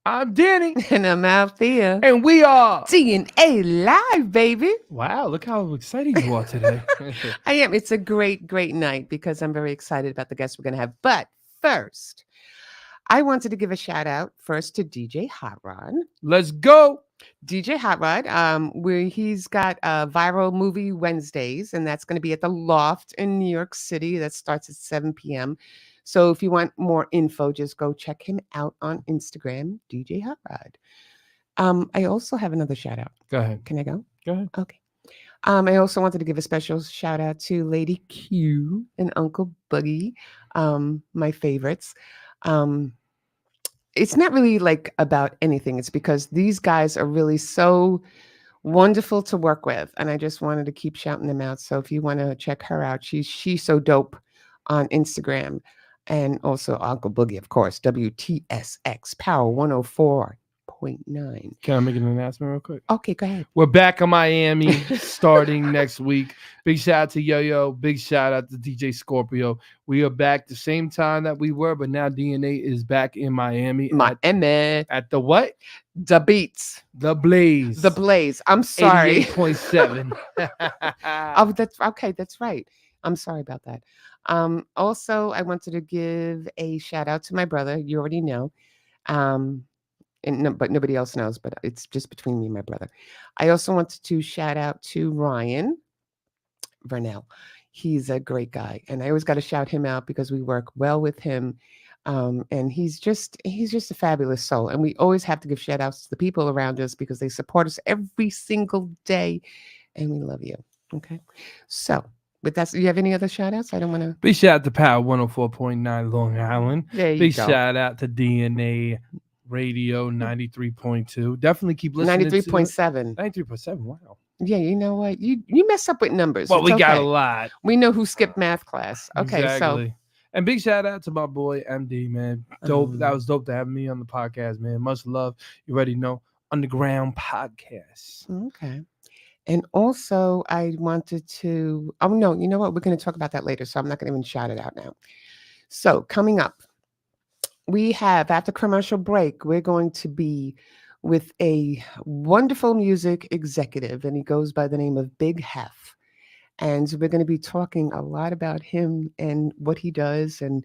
I'm Danny. And I'm Althea. And we are DNA Live, baby. Wow, look how excited you are today. I am. It's a great, great night because I'm very excited about the guests we're going to have. But first, I wanted to give a shout out first to DJ Hot Rod. Let's go. DJ Hot Rod, where he's got Viral Movie Wednesdays, and that's going to be at the Loft in New York City. That starts at 7 p.m. So if you want more info, just go check him out on Instagram, DJ Hot Rod. I also have another shout out. Go ahead. Can I go? Go ahead. Okay. I also wanted to give a special shout out to Lady Q and Uncle Boogie, my favorites. It's not really like about anything. It's because these guys are really so wonderful to work with. And I just wanted to keep shouting them out. So if you want to check her out, she's so dope on Instagram. And also Uncle Boogie, of course, WTSX Power 104.9. Can I make an announcement real quick? Okay, go ahead. We're back in Miami starting next week. Big shout out to Yo-Yo. Big shout out to DJ Scorpio. We are back the same time that we were, but now DNA is back in Miami. At the what? The Beats. The Blaze. The Blaze. I'm sorry. 88.7. Oh, that's okay. That's right. I'm sorry about that. Also, I wanted to give a shout out to my brother. You already know. But nobody else knows, but it's just between me and my brother. I also wanted to shout out to Ryan Vernell. He's a great guy, and I always got to shout him out because we work well with him. And he's just a fabulous soul. And we always have to give shout outs to the people around us because they support us every single day. And we love you. Okay. So with that, do you have any other shout outs? I don't want to. Big shout out to Power 104.9 Long Island. There you Big go. shout out to DNA Radio 93.2. Definitely keep listening. 93.7. 93.7. Wow. Yeah, you know what? You mess up with numbers. Well, It's we got okay. a lot. We know who skipped math class. Okay, Exactly. And big shout out to my boy MD, man. Dope. That was dope to have me on the podcast, man. Much love. You already know. Underground Podcast. Okay. And also, I wanted to. Oh no, you know what? We're going to talk about that later, so I'm not going to even shout it out now. So coming up, we have after commercial break, we're going to be with a wonderful music executive, and he goes by the name of Big Heff. And we're going to be talking a lot about him and what he does and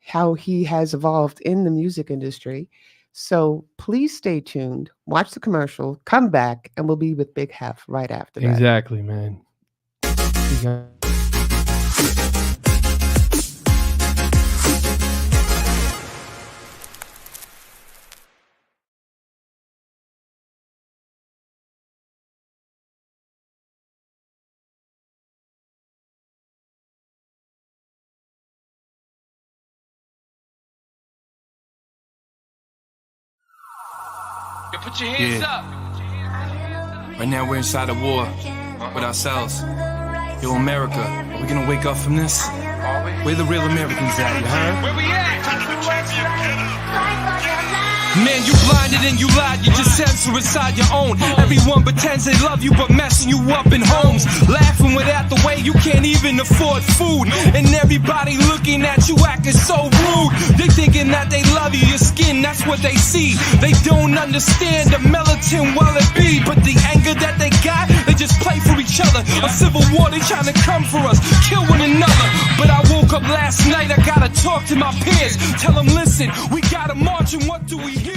how he has evolved in the music industry. So please stay tuned, watch the commercial, come back, and we'll be with Big Heff right after that. Exactly, man. Put your hands up. Right now we're inside a war with ourselves. Yo, America, are we gonna wake up from this? Where the real Americans at, you heard? Where we at? Man, you blinded and you lied, you just censor inside your own. Everyone pretends they love you, but messing you up in homes. Laughing without the way you can't even afford food. And everybody looking at you acting so rude. They thinking that they love you, your skin, that's what they see. They don't understand the militant while it be. But the anger that they got, they just play for each other. A civil war, they trying to come for us, kill one another. But I woke up last night, I gotta talk to my peers. Tell them, listen, we gotta march and what do we hear?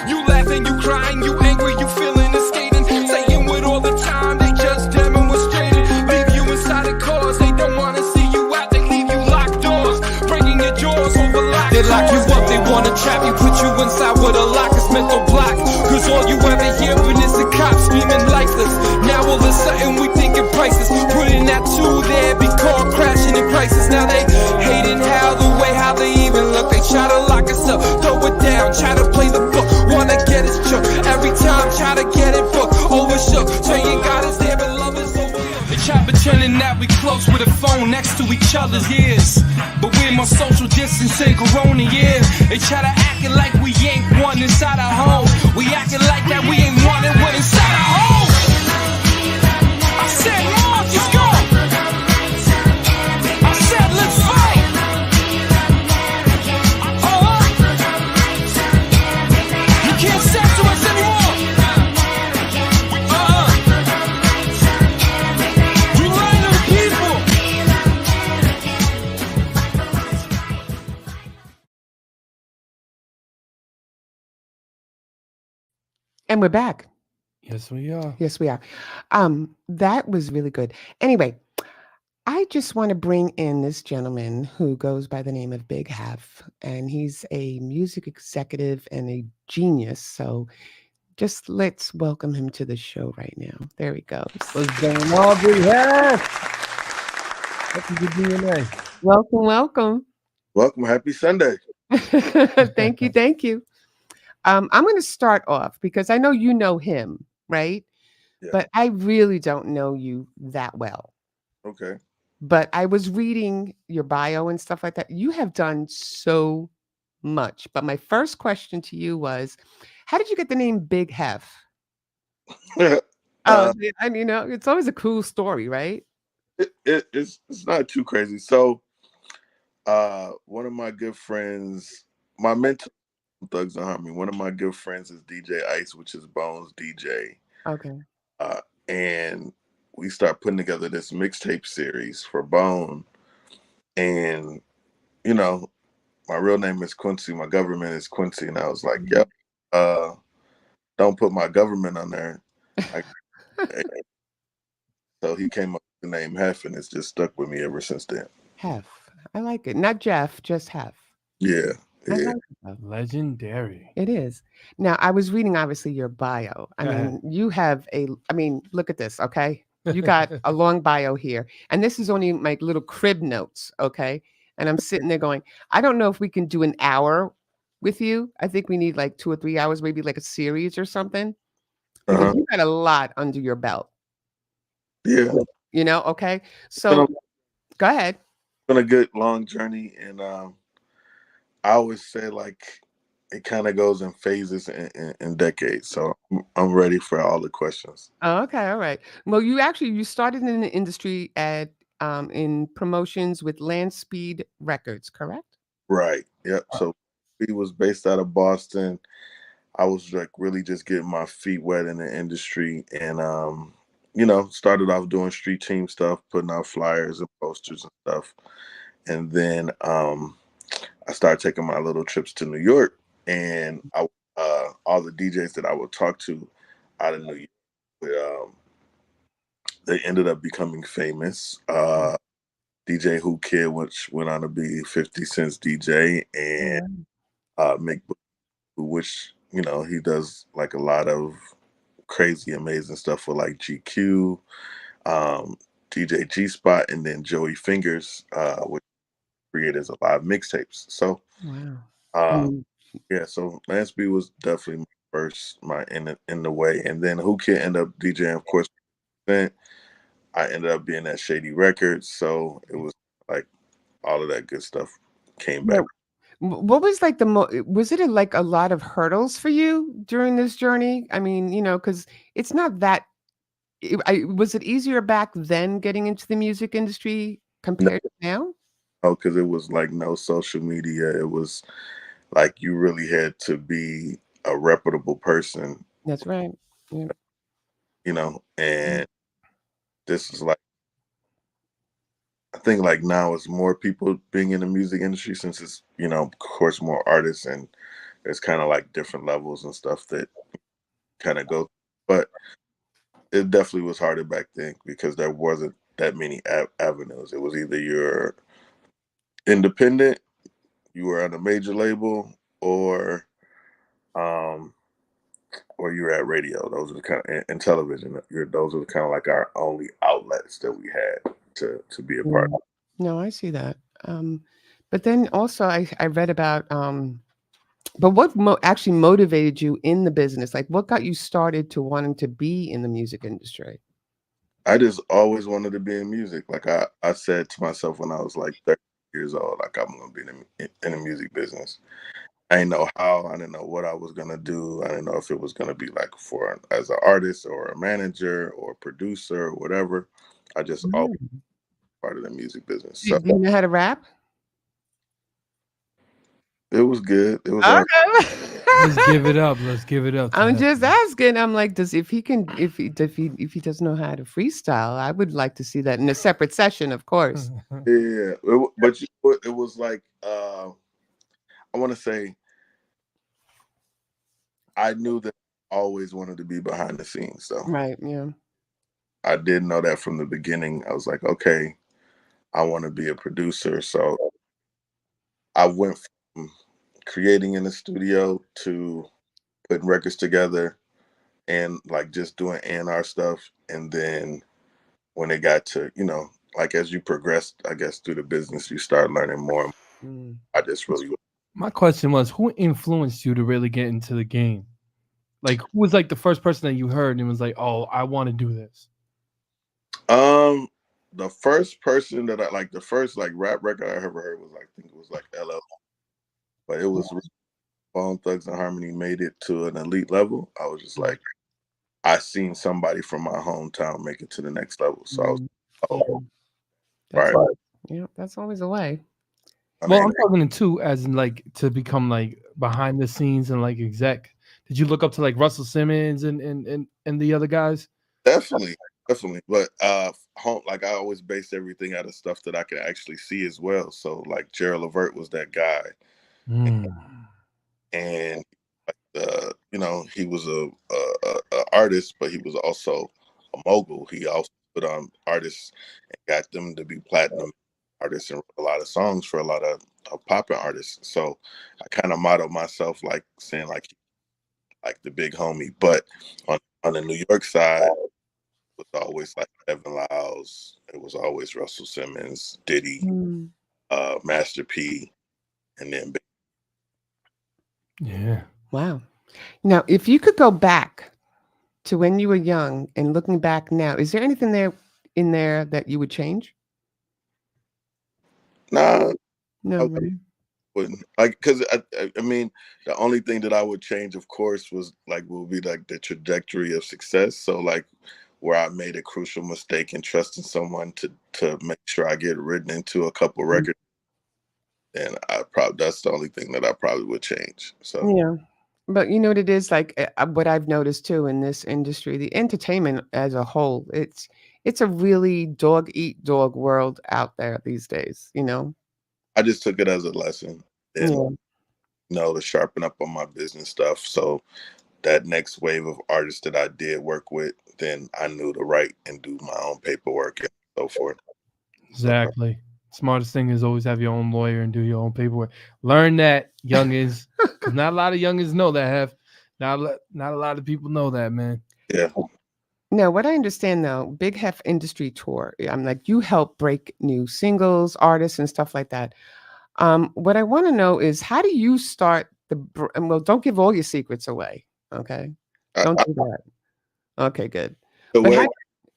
You laughing, you crying, you angry, you feeling and skating. Saying with all the time, they just demonstrated. Leave you inside the cars, they don't wanna see you out, they leave you locked doors. Breaking your jaws over locked doors. They lock you up, they wanna trap you, put you inside with a lock, it's mental block. Cause all you ever hearing is the cops screaming lifeless. Now all of a sudden we thinking priceless. Putting that two there, be car crashing in crisis. Now they hating how the way how they even look. They try to lock us up, throw it down, try to play the book. Wanna get us shook, every time try to get it booked. Overshook, saying God is there but love is over. They try pretending that we close with a phone next to each other's ears. But we're more social distancing corona years. They try to acting like we ain't one inside our home. We acting like that we ain't one and one inside our home. And we're back. Yes, we are. Yes, we are. That was really good. Anyway, I just want to bring in this gentleman who goes by the name of Big Heff, and he's a music executive and a genius. So just let's welcome him to the show right now. There he goes. What's going on, Big Heff? Welcome to DNA. Welcome, welcome. Welcome. Happy Sunday. Thank you, thank you. I'm going to start off because I know you know him, right? Yeah. But I really don't know you that well. Okay. But I was reading your bio and stuff like that. You have done so much. But my first question to you was, how did you get the name Big Heff? And it's always a cool story, right? It's not too crazy. So, one of my good friends, my mentor, Thugs and Harmony. One of my good friends is DJ Ice, which is Bones DJ. Okay. And we start putting together this mixtape series for Bone. And, my real name is Quincy. My government is Quincy. And I was like, don't put my government on there. So he came up with the name Heff, and it's just stuck with me ever since then. Heff. I like it. Not Jeff, just Heff. Yeah. I like it. Legendary. It is. Now, I was reading, obviously, your bio. You have look at this, okay? You got a long bio here. And this is only my little crib notes, okay? And I'm sitting there going, I don't know if we can do an hour with you. I think we need like 2 or 3 hours, maybe like a series or something. Because you got a lot under your belt. Yeah. Okay? So go ahead. It's been a good long journey. And I always say, like, it kind of goes in phases and decades. So I'm ready for all the questions. Oh, okay. All right. Well, you started in the industry in promotions with Land Speed Records, correct? Right. Yep. So he was based out of Boston. I was like really just getting my feet wet in the industry and, started off doing street team stuff, putting out flyers and posters and stuff. And then I started taking my little trips to New York, and all the DJs that I would talk to out of New York, they ended up becoming famous. DJ Who Kid, which went on to be 50 Cent's DJ, and Mick, which he does like a lot of crazy, amazing stuff for like GQ, DJ G Spot, and then Joey Fingers, which created a lot of mixtapes. So, so Lansby was definitely my in the way, and then Who Kid ended up DJing, of course. Then I ended up being at Shady Records, so it was like all of that good stuff came back. What was like was it like a lot of hurdles for you during this journey? I mean, because it's not that. Was it easier back then getting into the music industry compared to now? Oh, because it was like no social media. It was like you really had to be a reputable person. That's right. Yeah. And this is like, I think like now it's more people being in the music industry since it's, of course, more artists, and there's kind of like different levels and stuff that kind of go. But it definitely was harder back then because there wasn't that many avenues. It was either you're independent, you were on a major label, or you're at radio. Those are the kind of, and television. Those are kind of like our only outlets that we had to be a part of. No, I see that. But then also I read about, but what actually motivated you in the business? Like what got you started to wanting to be in the music industry? I just always wanted to be in music. Like I said to myself when I was like 30 years old, like I'm going to be in the music business. I didn't know how, I didn't know what I was going to do. I didn't know if it was going to be like as an artist or a manager or a producer or whatever. I just always part of the music business. So, do you know how to rap? It was good. It was okay. Let's give it up. Let's give it up. I'm just asking. I'm like, if he does know how to freestyle, I would like to see that in a separate session, of course. Yeah, but it was like I want to say I knew that always wanted to be behind the scenes, though. Right. Yeah. I did know that from the beginning. I was like, okay, I want to be a producer. So I went from creating in the studio to putting records together and like just doing A&R stuff. And then when it got to, like as you progressed, I guess through the business, you start learning more. Mm. I just really. My question was, who influenced you to really get into the game? Like, who was like the first person that you heard and was like, "Oh, I want to do this"? The first person that the first like rap record I ever heard was I think it was like LL, but it was Bone Thugs and Harmony made it to an elite level. I was just like, I seen somebody from my hometown make it to the next level, so I was, That's right. Yeah, that's always a way. Well, I'm talking in two, as in like to become like behind the scenes and like exec. Did you look up to like Russell Simmons and the other guys? Definitely. But like I always base everything out of stuff that I can actually see as well. So like Gerald Levert was that guy, and he was a artist, but he was also a mogul. He also put on artists and got them to be platinum artists and wrote a lot of songs for a lot of popping artists. So I kind of modeled myself like saying like the big homie, but on the New York side, it was always like Evan Lyles. It was always Russell Simmons, Diddy, Master P, and then. Yeah. Wow. Now, if you could go back to when you were young and looking back now, is there anything in there that you would change? Nah, No, I wouldn't. Like, because I mean, the only thing that I would change, of course, will be like the trajectory of success. So like, where I made a crucial mistake in trusting someone to make sure I get written into a couple records, and that's the only thing that I probably would change. So yeah. But you know what it is like what I've noticed too in this industry, the entertainment as a whole, it's a really dog eat dog world out there these days, you know? I just took it as a lesson and to sharpen up on my business stuff. So that next wave of artists that I did work with, then I knew to write and do my own paperwork and so forth. Exactly. Smartest thing is always have your own lawyer and do your own paperwork. Learn that, youngins, because not a lot of youngins know that. Not a lot of people know that, man. Yeah. Now, what I understand though, Big Heff Industry Tour, I'm like, you help break new singles, artists, and stuff like that. What I want to know is how do you start well, don't give all your secrets away. Okay. Don't do that. Okay, good. The But way,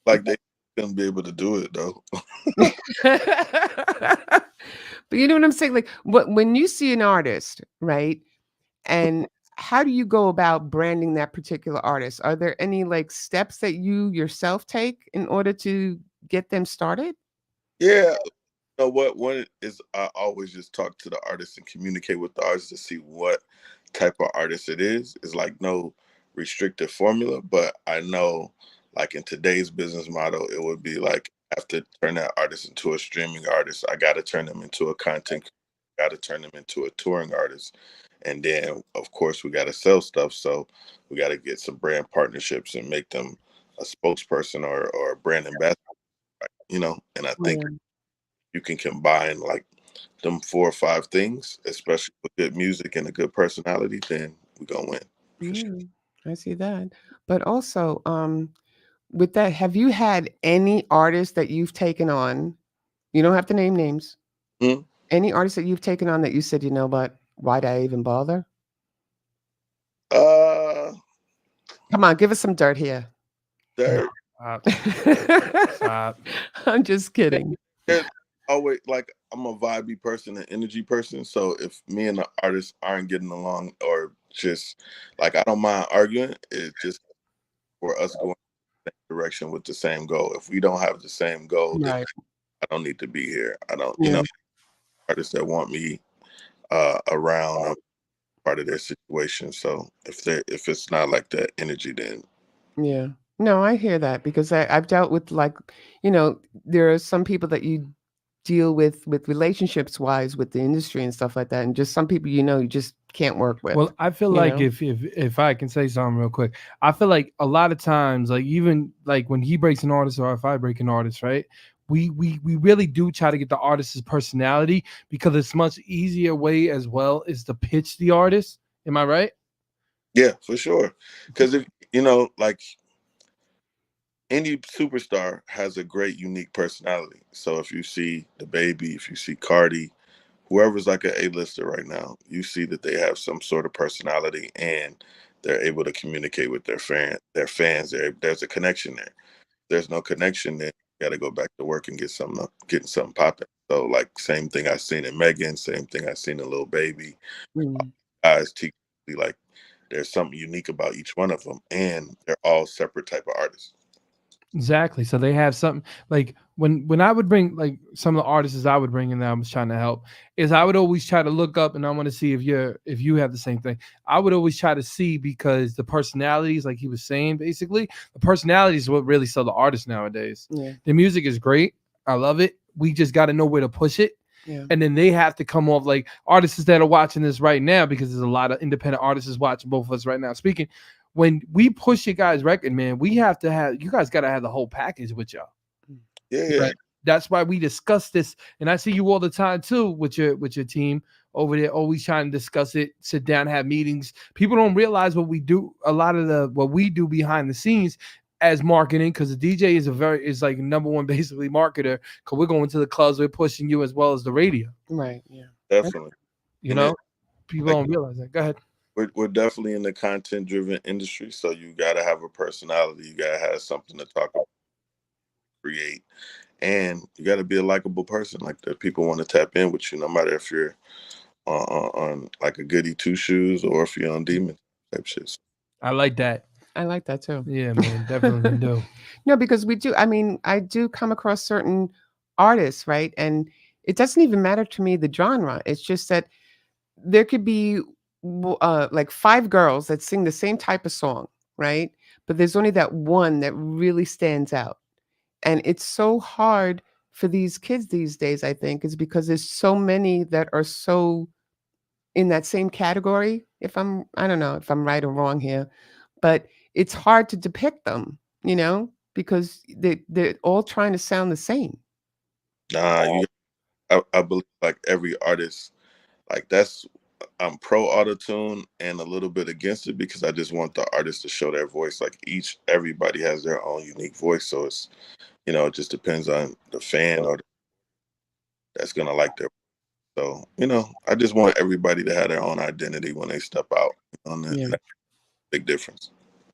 like they couldn't be able to do it though. But you know what I'm saying? Like when you see an artist, right? And how do you go about branding that particular artist? Are there any like steps that you yourself take in order to get them started? Yeah. What one is I always just talk to the artist and communicate with the artist to see what type of artist it is. It's like no restricted formula, but I know like in today's business model, it would be like I have to turn that artist into a streaming artist. I got to turn them into a content, got to turn them into a touring artist. And then of course we got to sell stuff. So we got to get some brand partnerships and make them a spokesperson or a brand ambassador, and I think you can combine like them 4 or 5 things, especially with good music and a good personality, then we're gonna win. Sure. I see that. But also, with that, have you had any artists that you've taken on? You don't have to name names. Any artists that you've taken on that you said, you know what, why'd I even bother? Come on, give us some dirt here. Dirt. Stop. I'm just kidding. Always like I'm a vibey person, an energy person. So if me and the artist aren't getting along, or just like I don't mind arguing, it's just for us going in the same direction with the same goal. If we don't have the same goal, then I don't need to be here. I don't, artists that want me around, I'm part of their situation. So if it's not like that energy, then yeah. No, I hear that because I've dealt with like, there are some people that you deal with relationships wise with the industry and stuff like that. And just some people, you just can't work with. Well, I feel like if I can say something real quick, I feel like a lot of times, like even like when he breaks an artist or if I break an artist, right? We really do try to get the artist's personality because it's much easier way as well is to pitch the artist. Am I right? Yeah, for sure. Because if you know, like any superstar has a great unique personality. So if you see the baby, if you see Cardi, whoever's like an A-lister right now, you see that they have some sort of personality and they're able to communicate with their fans. There's a connection there. There's no connection, then you got to go back to work and getting something popping. So like same thing I seen in Megan, same thing I seen in Lil Baby. Mm. Guys, like there's something unique about each one of them, and they're all separate type of artists. Exactly. So they have something like when I would bring like some of the artists I would bring in that I was trying to help is I would always try to look up and I want to see if you have the same thing. I would always try to see because the personalities, like he was saying, basically the personalities is what really sell the artists nowadays. Yeah. The music is great. I love it. We just got to know where to push it. Yeah. And then they have to come off like artists that are watching this right now because there's a lot of independent artists watching both of us right now speaking. When we push your guys' record, man, we have to have you guys got to have the whole package with y'all. Yeah. Right? That's why we discuss this, and I see you all the time too with your team over there, always trying to discuss it, sit down, have meetings. People don't realize what we do. A lot of what we do behind the scenes as marketing, because the DJ is like number one basically marketer. Because we're going to the clubs, we're pushing you as well as the radio. Right. Yeah. Definitely. You know, people don't realize that. Go ahead. We're definitely in the content driven industry, so you gotta have a personality. You gotta have something to talk about, create, and you gotta be a likable person. Like that people want to tap in with you, no matter if you're on like a goody two shoes or if you're on demon type shit. I like that. I like that too. Yeah, man, definitely do. No, because we do. I mean, I do come across certain artists, right? And it doesn't even matter to me the genre. It's just that there could be like 5 girls that sing the same type of song, right? But there's only that one that really stands out. And it's so hard for these kids these days, I think, is because there's so many that are so in that same category. I don't know if I'm right or wrong here, but it's hard to depict them, because they're all trying to sound the same. Nah, I believe like every artist, like I'm pro autotune and a little bit against it because I just want the artist to show their voice. Like everybody has their own unique voice, so it's it just depends on the fan that's gonna like their. So I just want everybody to have their own identity when they step out. And that's a big difference.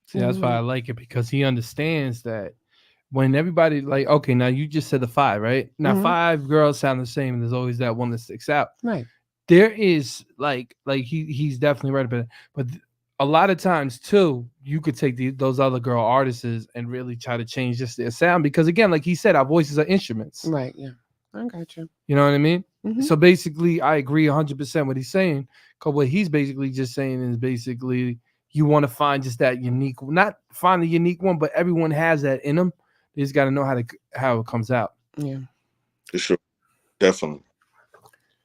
See, that's why I like it because he understands that when everybody like, okay, now you just said the 5, right? Now 5 girls sound the same, and there's always that one that sticks out. Right. There is like he's definitely right about it. But a lot of times too, you could take those other girl artists and really try to change just their sound because again, like he said, our voices are instruments. Right. Yeah. I got you. You know what I mean? Mm-hmm. So basically, I agree 100% what he's saying. Because what he's basically just saying is basically you want to find just that unique, not find the unique one, but everyone has that in them. They just got to know how it comes out. Yeah. For sure. Definitely.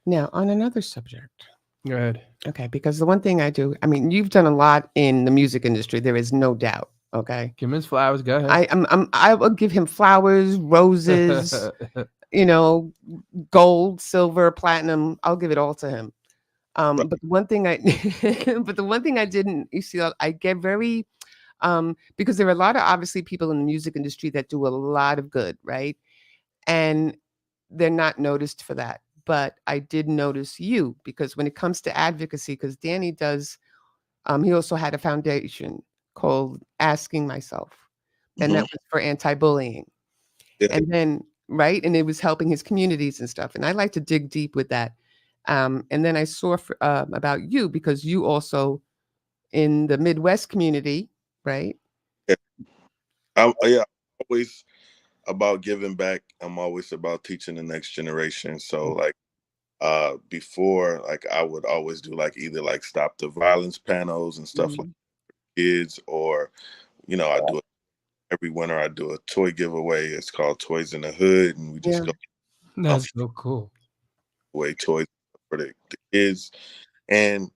Now, on another subject. Go ahead. Okay, because the one thing I do, I mean, you've done a lot in the music industry. There is no doubt. Okay. Give him his flowers. Go ahead. I will give him flowers, roses, gold, silver, platinum. I'll give it all to him. But the one thing I didn't, you see, I get very, because there are a lot of obviously people in the music industry that do a lot of good, right? And they're not noticed for that. But I did notice you because when it comes to advocacy, because Danny does, he also had a foundation called Asking Myself, and that was for anti-bullying. Yeah. And then, right, and it was helping his communities and stuff. And I like to dig deep with that. And then I saw about you because you also in the Midwest community, right? Yeah, I'm always about giving back. I'm always about teaching the next generation. So like before, like I would always do like either like stop the violence panels and stuff like kids, or I do every winter I do a toy giveaway. It's called Toys in the Hood, and we just go. That's so cool. Away toys for the kids, and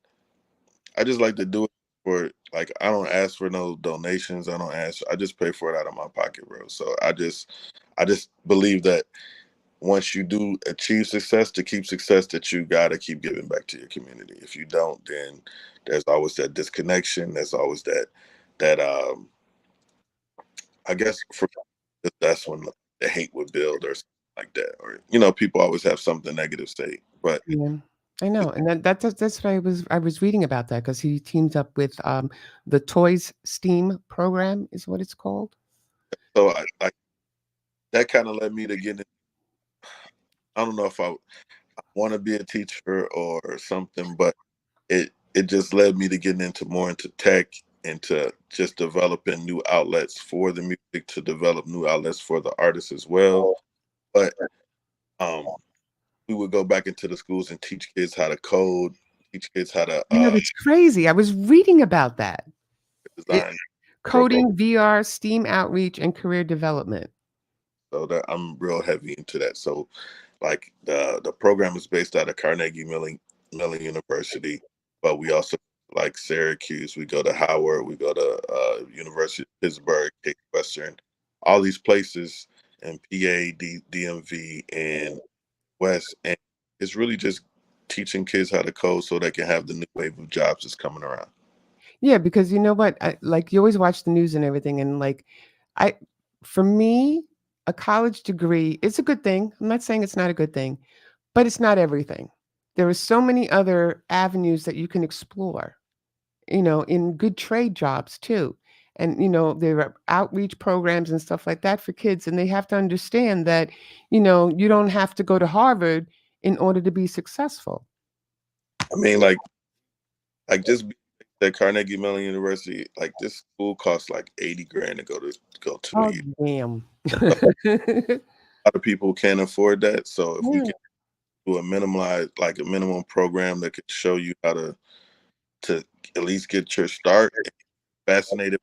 I just like to do it for, like, I don't ask for no donations. I just pay for it out of my pocket, bro. So I just believe that once you do achieve success, to keep success, that you gotta keep giving back to your community. If you don't, then there's always that disconnection. There's always that I guess for that's when the hate would build or something like that. Or, people always have something negative to say. But Yeah. I know, and that's what I was reading about that because he teams up with, the Toys STEAM program is what it's called. so I that kind of led me to get in. I don't know if I want to be a teacher or something, but it just led me to getting into tech, into just developing new outlets for the music, to develop new outlets for the artists as well. But um, we would go back into the schools and teach kids how to code, teach kids how to That's crazy. I was reading about that. design programs. Coding, VR, STEAM outreach, and career development. So that I'm real heavy into that. So, like, the program is based out of Carnegie Mellon University, but we also, like, Syracuse. We go to Howard. We go to University of Pittsburgh, Case Western, all these places in PA, DMV, and West. And it's really just teaching kids how to code so they can have the new wave of jobs that's coming around. Yeah, because you know what? Like you always watch the news and everything, and like, I, for me, a college degree is a good thing. I'm not saying it's not a good thing, but it's not everything. There are so many other avenues that you can explore, in good trade jobs too. And, there are outreach programs and stuff like that for kids. And they have to understand that, you don't have to go to Harvard in order to be successful. I mean, like just at Carnegie Mellon University, like, this school costs like 80 grand to go to a Oh, year. damn. A lot of people can't afford that. So if we Yeah. can do a minimum program that could show you how to at least get your start, fascinated,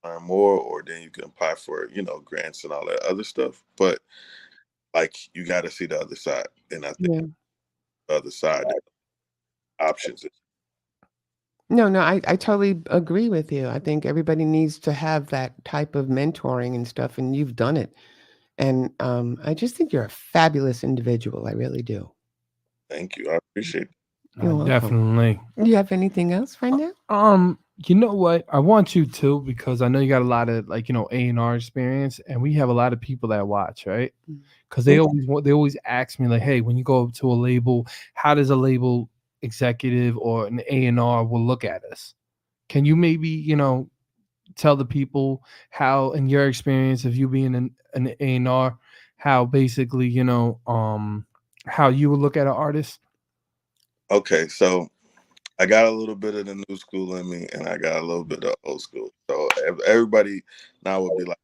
learn more, or then you can apply for, grants and all that other stuff. But, like, you got to see the other side, and I think Yeah. the other side options. No, I totally agree with you. I think everybody needs to have that type of mentoring and stuff, and you've done it. And I just think you're a fabulous individual. I really do. Thank you. I appreciate it. You're welcome. Definitely. You have anything else right now? You know what? I want you to, because I know you got a lot of, like, A&R experience, and we have a lot of people that watch, right? Because they always ask me, like, hey, when you go to a label, how does a label executive or an A&R will look at us? Can you maybe, tell the people how, in your experience of you being an A&R, how basically, how you would look at an artist? Okay, so I got a little bit of the new school in me, and I got a little bit of old school. So everybody now would be like,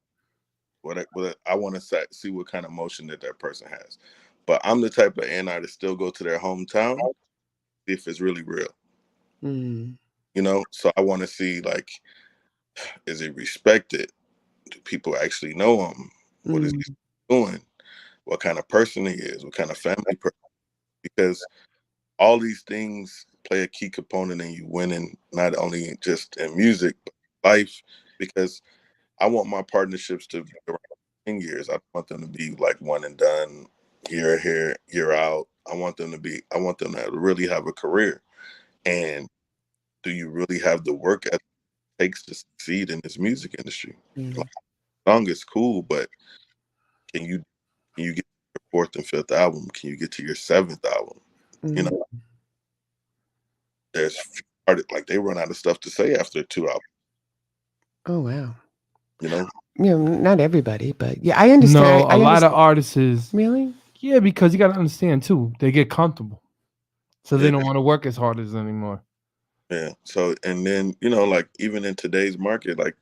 what I want to see what kind of motion that person has. But I'm the type of A&R to still go to their hometown, see if it's really real. Mm. So I want to see, like, is it respected? Do people actually know him? What is he doing? What kind of person he is? What kind of family person? Because all these things play a key component in you winning, not only just in music, but life. Because I want my partnerships to be around 10 years. I want them to be like one and done, year here, year out. I want them to really have a career. And do you really have the work ethic it takes to succeed in this music industry? Mm. Like, song is cool, but can you get to your fourth and fifth album? Can you get to your seventh album? You Mm. know, there's like, they run out of stuff to say after 2 albums. Oh, wow. You know, Not everybody, but yeah, I understand. No, a I lot of understand. artists is, Really? yeah, because you got to understand too, they get comfortable, so they yeah, don't want to work as hard as anymore. yeah. So, and then, like, even in today's market, like,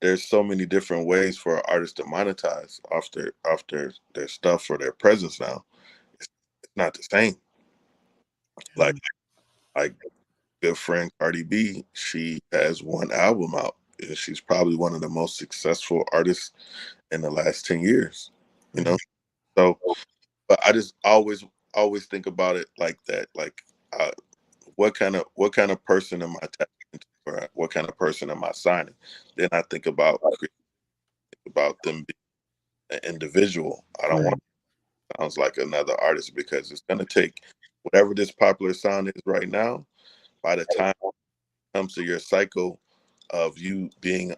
there's so many different ways for artists to monetize off their stuff or their presence now. It's not the same. Like, like good friend Cardi B, she has one album out, and she's probably one of the most successful artists in the last 10 years. You know, so, but I just always think about it like that. Like, uh, what kind of person am I tapping into, or what kind of person am I signing? Then I think about them being an individual. I don't want Right. to sound like another artist, because it's going to take whatever this popular sound is right now. By the time it comes to your cycle of you being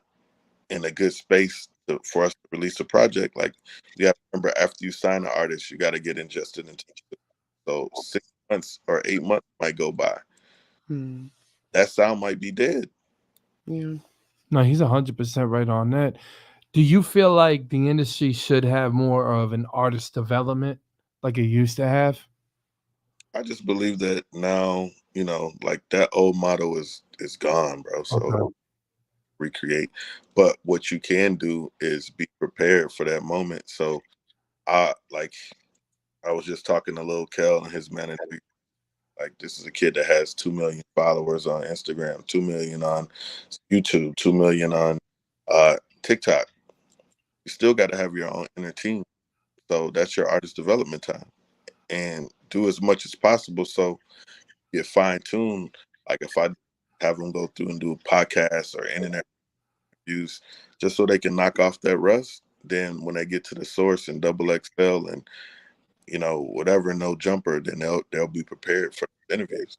in a good space for us to release a project, like, you got to remember, after you sign an artist, you got to get ingested into it. So 6 months or 8 months might go by. Mm. That sound might be dead. Yeah. No, he's 100% right on that. Do you feel like the industry should have more of an artist development like it used to have? I just believe that now, like, that old motto is gone, bro. So Okay. recreate. But what you can do is be prepared for that moment. So like, I was just talking to Lil Kel and his manager. Like, this is a kid that has 2 million followers on Instagram, 2 million on YouTube, 2 million on TikTok. You still got to have your own inner team. So that's your artist development time, and do as much as possible so get fine tuned. Like, if I have them go through and do podcasts or internet reviews, just so they can knock off that rust. Then when they get to the source and double XL and whatever, no jumper, then they'll be prepared for the interviews.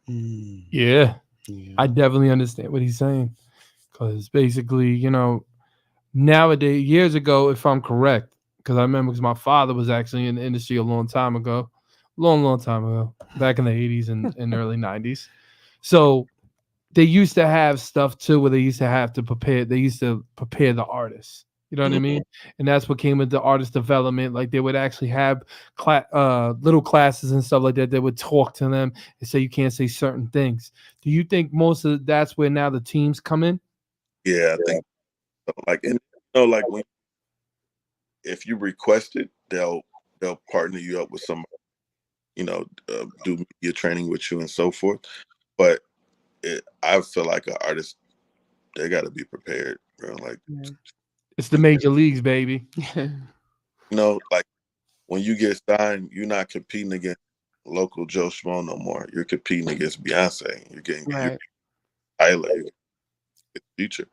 Mm. Yeah, Yeah. I definitely understand what he's saying. Because basically, nowadays, years ago, if I'm correct, because I remember, because my father was actually in the industry a long time ago, long time ago, back in the 80s and early 90s. So they used to have stuff too, where they used to have to prepare. They used to prepare the artists. You know what I Mhm. mean? And that's what came with the artist development. Like, they would actually have little classes and stuff like that. They would talk to them and say you can't say certain things. Do you think most of that's where now the teams come in? Yeah, I think so. Like, and like, when if you request it, they'll partner you up with somebody, do media training with you and so forth. But I feel like an artist, they got to be prepared, bro. Like, Yeah. It's the major leagues, baby. like, when you get signed, you're not competing against local Joe Schmo no more. You're competing against Beyonce. You're Right. Tyler, you're Future.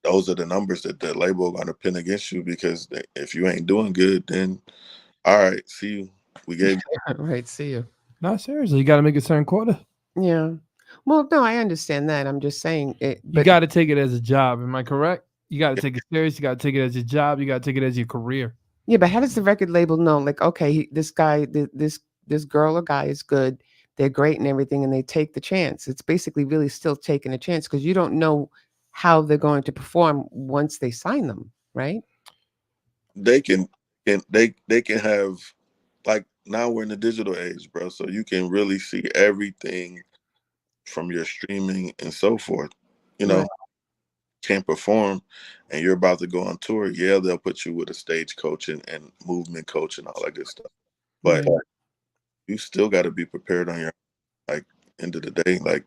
Those are the numbers that the label gonna pin against you, because if you ain't doing good, then all right, see you. We gave Right. See you. No, seriously, you got to make a certain quota. Yeah. Well, no, I understand that. I'm just saying it, You but got to take it as a job. Am I correct? You got to take it serious. You got to take it as your job. You got to take it as your career. yeah, but how does the record label know? Like, okay, this guy, this girl or guy is good. They're great and everything, and they take the chance. It's basically really still taking a chance because you don't know how they're going to perform once they sign them, right? they they can have, like, now we're in the digital age, bro. So you can really see everything from your streaming and so forth. You Right. know, can't perform and you're about to go on tour, yeah, they'll put you with a stage coach and movement coach and all that good stuff. But Right. you still got to be prepared on your, like, end of the day. Like,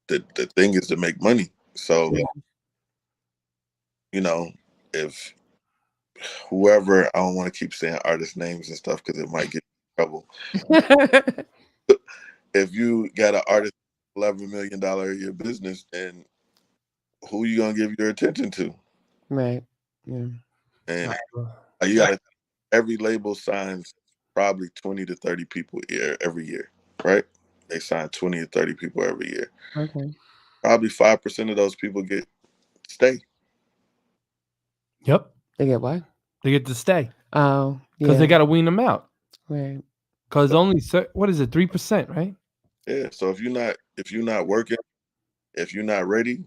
the thing is to make money. So, Yeah. you know, if whoever, I don't want to keep saying artist names and stuff because it might get in trouble. If you got an artist, $11 million a year business, then who you gonna give your attention to? Right. Yeah. And you got to, every label signs probably 20 to 30 people every year, right? They sign 20 to 30 people every year. Okay. Probably 5% of those people stay. Yep. They get what? They get to stay Oh, because yeah. they got to wean them out. Right. Because only, what is it, 3%, right? Yeah. So if you're not working, if you're not ready,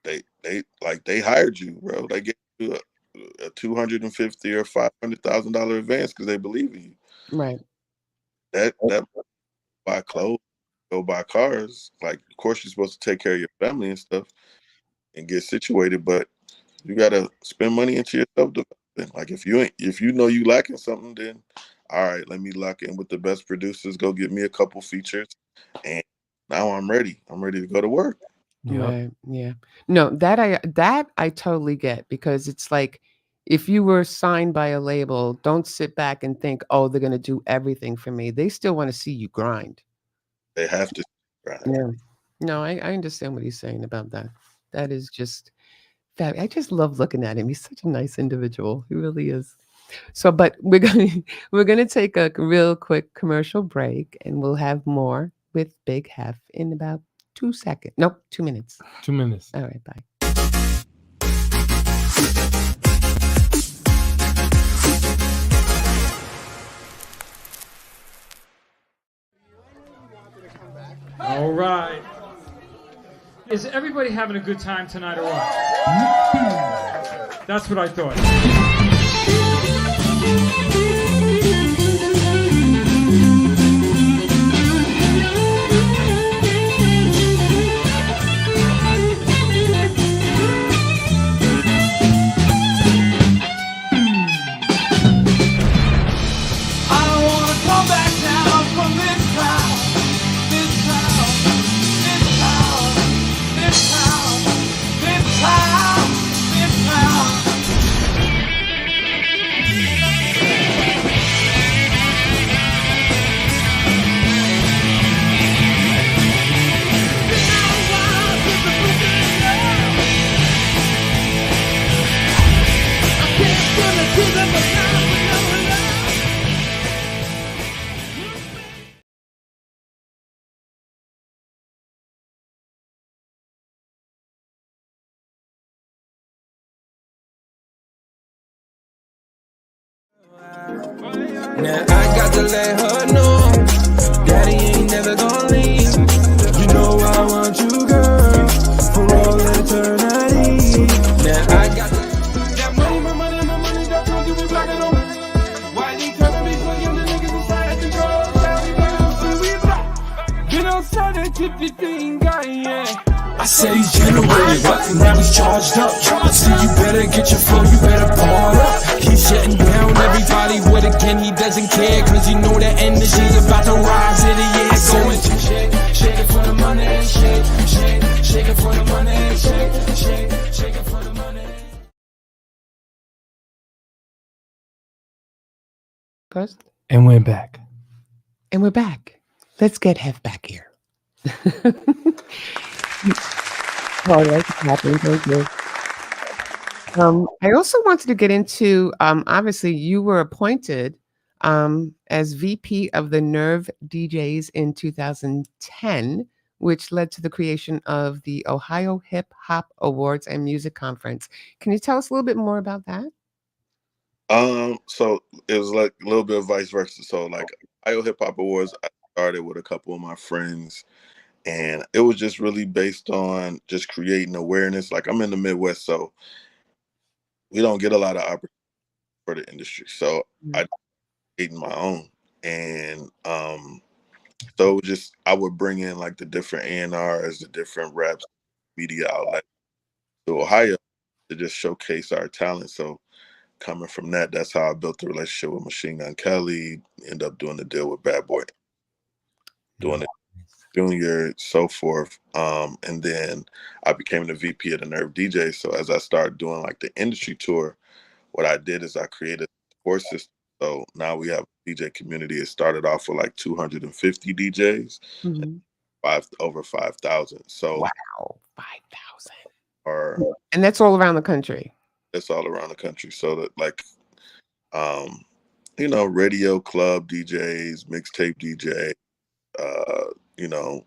they hired you, bro. They get you a $250 or $500,000 advance because they believe in you. Right. That buy clothes, go buy cars. Like, of course, you're supposed to take care of your family and stuff and get situated, but you gotta spend money into yourself development. Like, if you know you lacking something, then all right, let me lock in with the best producers. Go get me a couple features, and now I'm ready. I'm ready to go to work. Yep. Right. Yeah. No, that I totally get because it's like if you were signed by a label, don't sit back and think, oh, they're going to do everything for me. They still want to see you grind. They have to grind. Yeah. No, I understand what he's saying about that. That is just I just love looking at him. He's such a nice individual. He really is. So, but we're gonna take a real quick commercial break, and we'll have more with Big Heff in about 2 seconds. Nope, 2 minutes. 2 minutes. All right, bye. All right. Is everybody having a good time tonight or what? That's what I thought. Now I got to let her know Daddy ain't never gonna leave. You know I want you, girl, for all eternity. Now I got that money, my money, my money, that's what you be blocking on. Why you trying to be so young, the niggas inside control. Get outside that tippy finger, yeah. I said he's generated, but now he's charged up. I said you better get your flow, you better ball up. He's shutting down everybody with a gun, he doesn't care, cause you know that energy's about to rise in the air. Going to shake, shake it for the money, shake, shake, shake it for the money, shake, shake, shake it for the money. First. And we're back. And we're back. Let's get Heff back here. Oh, that's happening. Thank you. I also wanted to get into, obviously, you were appointed as VP of the Nerve DJs in 2010, which led to the creation of the Ohio Hip Hop Awards and Music Conference. Can you tell us a little bit more about that? So it was like a little bit of vice versa. So like Ohio Hip Hop Awards, I started with a couple of my friends. And it was just really based on just creating awareness. Like I'm in the Midwest, so we don't get a lot of opportunities for the industry. So I created my own. And so it was just I would bring in like the different A&Rs, the different reps, media outlets to Ohio to just showcase our talent. So coming from that, that's how I built the relationship with Machine Gun Kelly, end up doing the deal with Bad Boy, doing it. Junior, so forth. And then I became the VP of the Nerve DJ. So as I started doing like the industry tour, what I did is I created a support system. So now we have a DJ community. It started off with like 250 DJs, over 5,000. So wow, 5,000. And that's all around the country. That's all around the country. So that like, you know, radio club DJs, mixtape DJ, you know,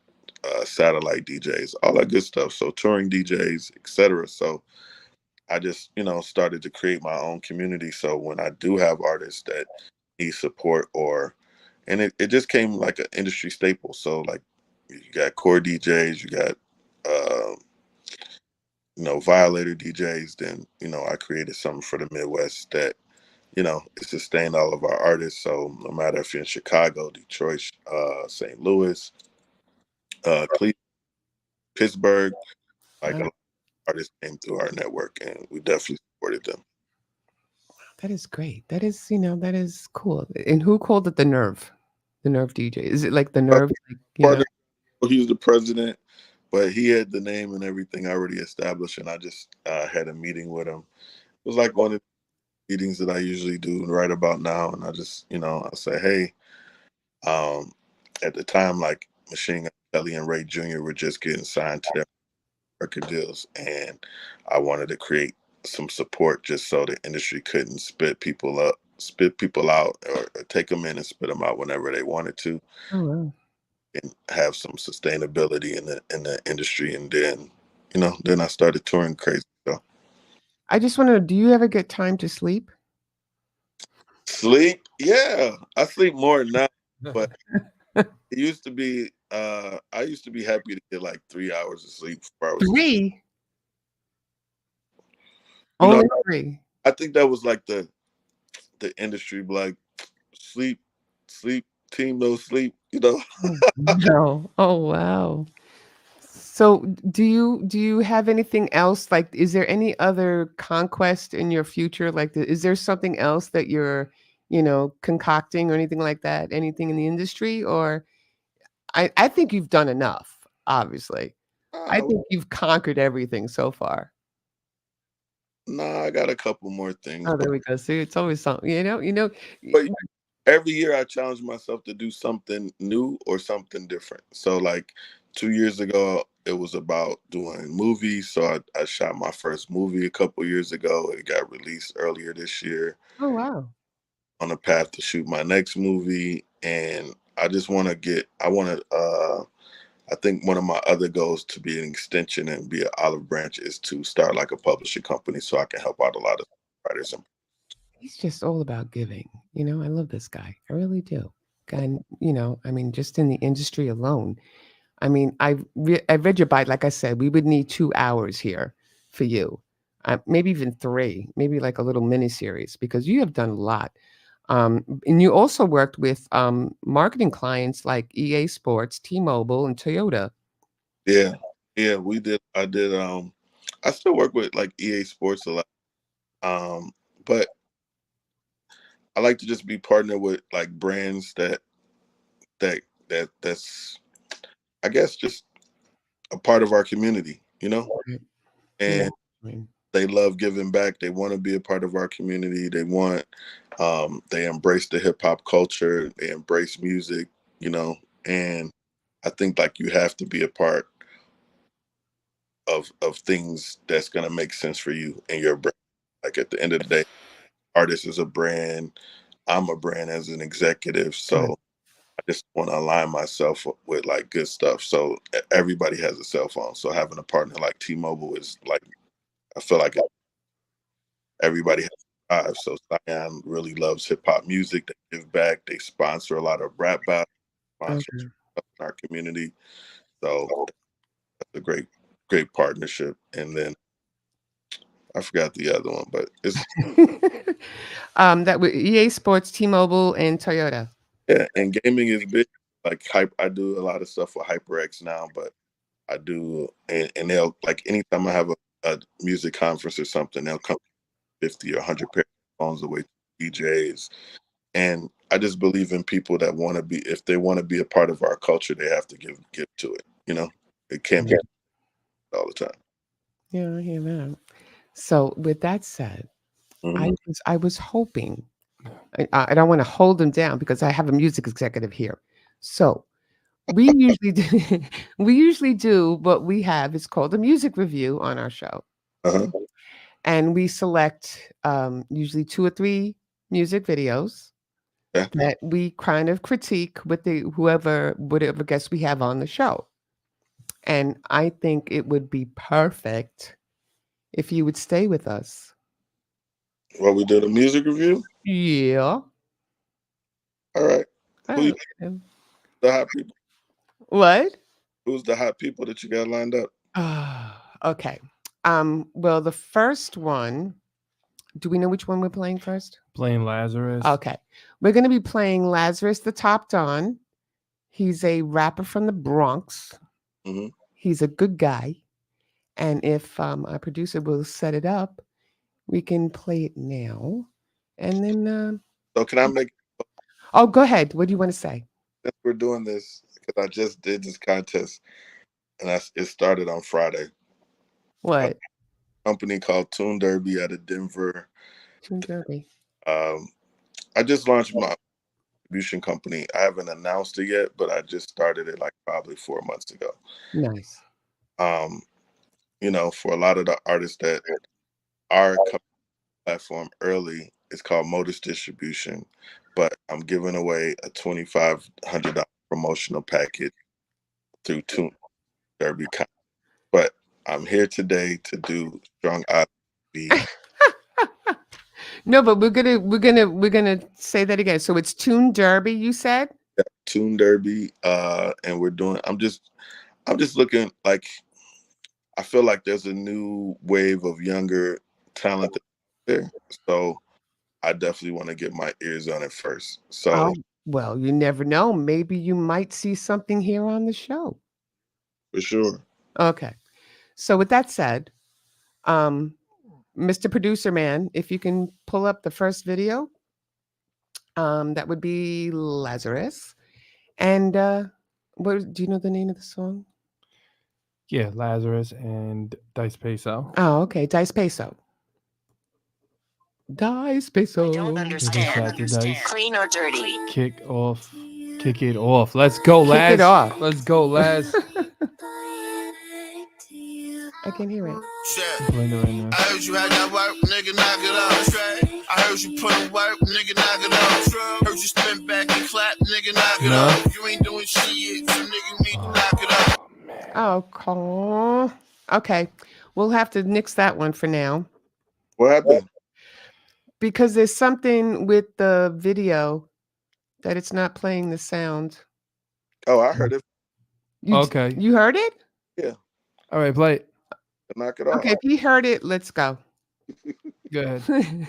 satellite DJs, all that good stuff. So touring DJs, etc. So I just, you know, started to create my own community. So when I do have artists that need support and it just came like an industry staple. So like you got core DJs, you got, you know, violator DJs. Then, you know, I created something for the Midwest that, you know, it sustained all of our artists. So no matter if you're in Chicago, Detroit, St. Louis, Cleveland, Pittsburgh, like a lot of artists came through our network and we definitely supported them. That is great. That is, you know, that is cool. And who called it the Nerve? The Nerve DJ? Is it like the Nerve? He was the president, but he had the name and everything already established, and I just had a meeting with him. It was like one of meetings that I usually do right about now, and I just, I say, hey, at the time, like Machine Gun Kelly and Ray Jr. were just getting signed to their record deals, and I wanted to create some support just so the industry couldn't spit people out, or take them in and spit them out whenever they wanted to, Oh, wow. and have some sustainability in the industry. And then I started touring crazy. So I just want to know, do you ever get time to sleep? sleep, yeah, I sleep more now, but it used to be. I used to be happy to get like 3 hours of sleep. 4 hours. 3? You know, Only 3? I think that was like the industry, like sleep, team, no sleep. Oh, no. Oh, wow. So do you have anything else? Like, is there any other conquest in your future? Like, is there something else that you're, concocting or anything like that? Anything in the industry? Or I think you've done enough, obviously. I Uh, think you've conquered everything so far. nah, I got a couple more things, Oh, there we go. See, it's always something, y- but every year I challenge myself to do something new or something different. So like 2 years ago, it was about doing movies. So I shot my first movie a couple years ago. It got released earlier this year. Oh, wow. On a path to shoot my next movie, and I just want to I think one of my other goals to be an extension and be an olive branch is to start like a publishing company so I can help out a lot of writers. And He's just all about giving. I love this guy. I really do. And, I mean, just in the industry alone. I mean, I read your bite. Like I said, we would need 2 hours here for you, maybe even 3, maybe like a little mini series because you have done a lot. And you also worked with marketing clients like EA Sports, T-Mobile, and Toyota. yeah, we did. I did. I still work with like EA Sports a lot, um, but I like to just be partnered with like brands that that's I guess just a part of our community, Right. Yeah. and I mean, they love giving back. They want to be a part of our community. They embrace the hip hop culture. They embrace music, and I think like you have to be a part of things that's gonna make sense for you and your brand. Like at the end of the day, artist is a brand. I'm a brand as an executive, right. so I just want to align myself with like good stuff. So everybody has a cell phone. So having a partner like T-Mobile is like I feel like everybody has a drive. So Cyan really loves hip hop music. They give back. They sponsor a lot of rap battles, sponsor Okay. in our community. So that's a great partnership. And then I forgot the other one, but it's That with EA Sports, T-Mobile, and Toyota. yeah. And gaming is big. Like hype, I do a lot of stuff with HyperX now, but I do, and they'll like anytime I have a music conference or something, they'll come 50 or 100 pair of phones away to DJs. And I just believe in people that want to be, if they want to be a part of our culture, they have to give to it. It can't be all the time. Yeah, I hear that. So with that said, Hmm. I was hoping I don't want to hold him down because I have a music executive here. So we usually do, we usually do what we have. It's called a music review on our show, Uh-huh. and we select usually 2 or 3 music videos Yeah. that we kind of critique with the whatever guest we have on the show. And I think it would be perfect if you would stay with us. Well, we did a music review. Yeah. All right. All Who right. the hot people? What? Who's the hot people that you got lined up? Okay. Well, the first one, do we know which one we're playing first? Playing Lazarus. Okay. We're going to be playing Lazarus the Top Don. He's a rapper from the Bronx. Hmm. He's a good guy. And if our producer will set it up, we can play it now. And then, So can I make, oh, go ahead. What do you want to say? since we're doing this, because I just did this contest and it started on Friday. A What? company called Tune Derby out of Denver. Tune Derby. I just launched my distribution company. I haven't announced it yet, but I just started it like probably 4 months ago. Nice. For a lot of the artists that are coming to the platform early, it's called Modus Distribution, but I'm giving away a $2,500 promotional package through Tune Derby. But I'm here today to do Strong Island. No, but we're gonna say that again. So it's Tune Derby, you said? Yeah, Tune Derby, and we're doing. I'm just looking like. I feel like there's a new wave of younger talent there, so I definitely want to get my ears on it first. So, well, you never know. Maybe you might see something here on the show. For sure. Okay. So with that said, Mr. Producer Man, if you can pull up the first video, that would be Lazarus. And what do you know the name of the song? Yeah, Lazarus and Dice Peso. Oh, okay. Dice Peso. Dice Peso. I don't understand. Dice. Clean or dirty? Kick it off. Let's go, Laz. Kick it off. Let's go, Laz. I can hear it. I heard you had that work, nigga, knock it off straight. I heard you put in work, nigga, knock it off. Heard you spin back and clap, nigga, knock it off. You ain't doing shit, so nigga, you need to knock it off. Oh, cool. Okay. We'll have to nix that one for now. What happened? Because there's something with the video that it's not playing the sound. Oh, I heard it. Okay. You heard it? Yeah. All right, play it. Knock it off. Okay, if you heard it, let's go. Go ahead.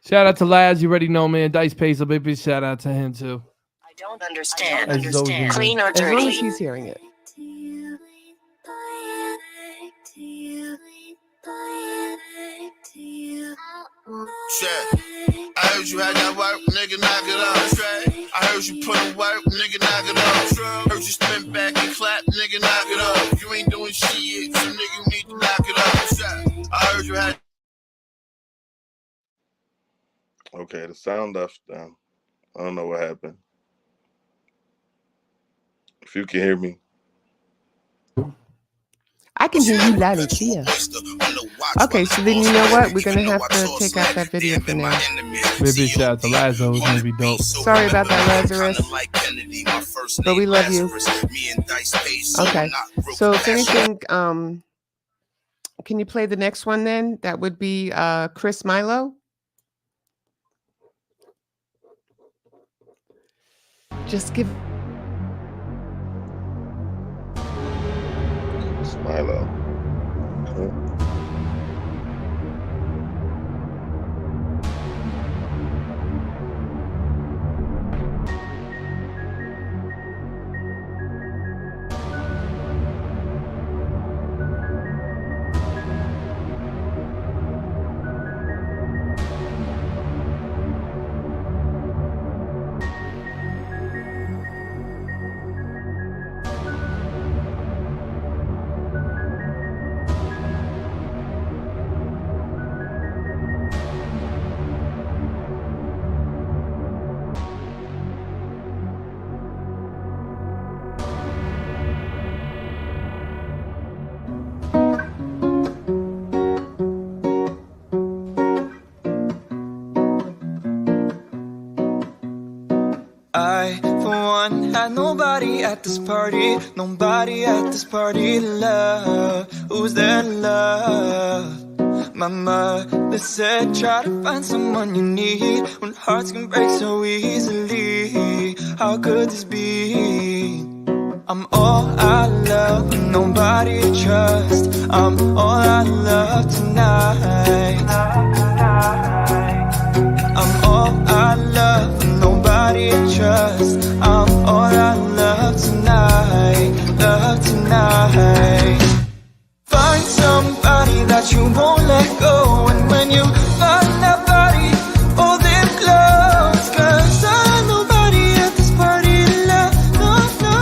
Shout out to Laz. You already know, man. Dice Peso, baby. Shout out to him, too. I don't understand. Understand. Clean or As long as dirty? he's hearing it. Shit. I heard you had that work, nigga, knock it off straight. I heard you put in work, nigga, knock it off. Heard you spin back and clap, nigga, knock it off. You ain't doing shit, so nigga, you need to knock it off. Shit. I heard you had. Okay, the sound left down. I don't know what happened. If you can hear me. I can hear you loud and clear. Okay, so then you know what? We're going to have to take out that video for now. Baby, shout out to Lazarus. It's going to be dope. Sorry about that, Lazarus. But we love you. Okay, so if anything, can you play the next one then? That would be Chris Milo. Just give... Milo. I, for one, had nobody at this party. Nobody at this party to love. Who's there to love? My mother said, try to find someone you need when hearts can break so easily. How could this be? I'm all I love, but nobody to trust. I'm all I love tonight. I'm all I love, but nobody to trust. I'm all I love tonight. Love tonight. Find somebody that you won't let go. And when you find that body, hold them close. Cause I'm nobody at this party to love. No, no.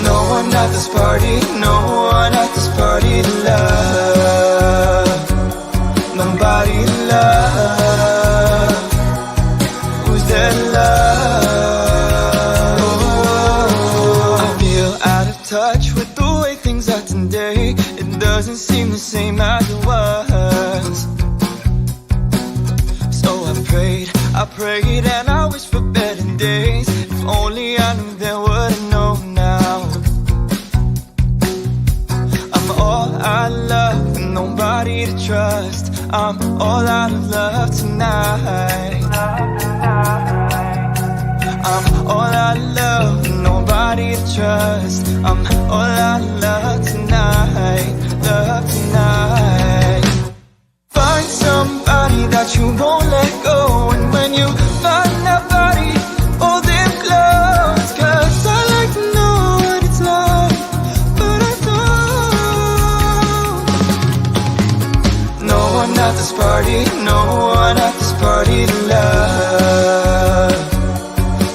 No one at this party, no one at this party to love. doesn't seem the same as it was. So I prayed and I wished for better days. If only I knew then what I know now. I'm all out of love and nobody to trust. I'm all out of love tonight. I'm all out of love and nobody to trust. I'm all out of love tonight. Love tonight. Find somebody that you won't let go. And when you find that body, hold them close. Cause I like to know what it's like, but I don't. No one at this party, no one at this party to love.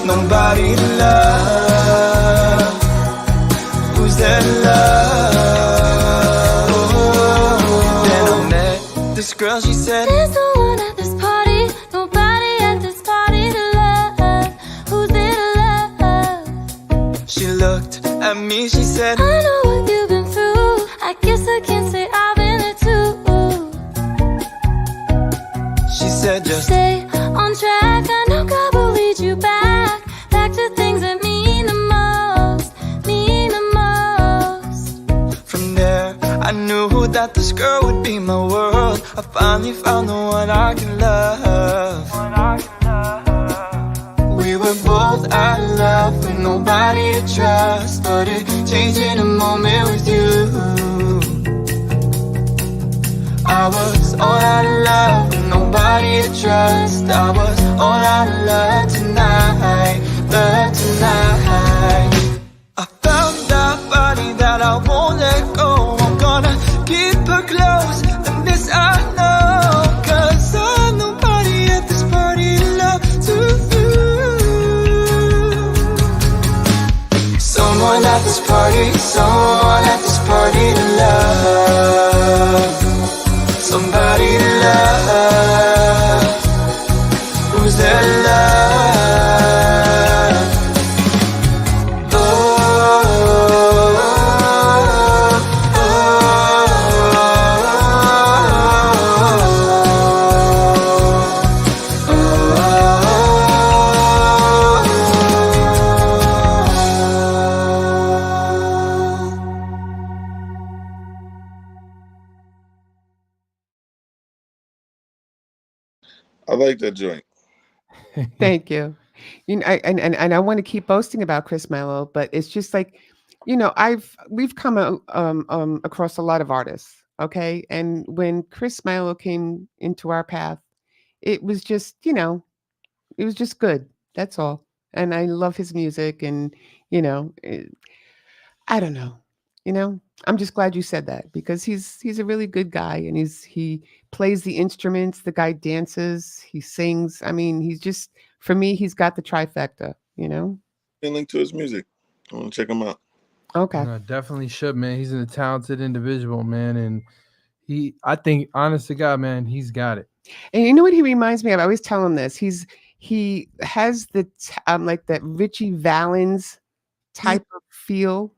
Nobody to love. Who's there to love? Then I met this girl, she said, there's no one at this party, nobody at this party to love. Who's there to love? She looked at me, she said, I know what you've been through, I guess I can say I've been there too. She said, just stay on track, I know God will lead you back to things that mean the most, mean the most. From there, I knew that this girl would be my world. I finally found the one I can love. We were both out of love with nobody to trust, but it changed in a moment with you. I was all out of love with nobody to trust. I was all out of love tonight. Love tonight. I found that body that I won't let go. I'm gonna keep her close, and this I know. Cause I'm nobody at this party to love to you. Someone at this party, someone at this party to love. Somebody to love. Who's there to love? I like that joint. Thank you. You know, and I want to keep boasting about Chris Mello, but it's just like, you know, we've come across a lot of artists, okay? And when Chris Mello came into our path, it was just, you know, it was just good. That's all. And I love his music, and you know, I don't know. You know, I'm just glad you said that, because he's a really good guy, and he plays the instruments, the guy dances, he sings. I mean, he's just, for me, he's got the trifecta, you know? Link to his music. I want to check him out. Okay. No, definitely should, man. He's a talented individual, man, and I think, honest to God, man, he's got it. And you know what he reminds me of? I always tell him this. He has the like that Richie Valens type of feel.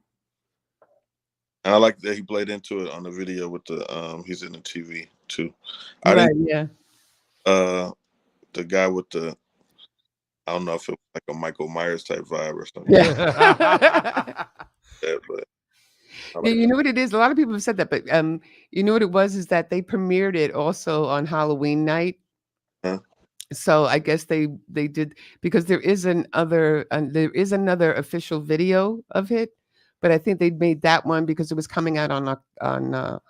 And I like that he played into it on the video with the he's in the TV too. Right, yeah. The guy with the, I don't know if it was like a Michael Myers type vibe or something. Yeah. Yeah, but Yeah, you know what it is? A lot of people have said that, but you know what it was is that they premiered it also on Halloween night. Huh? So I guess they did, because there is another official video of it, but I think they made that one because it was coming out on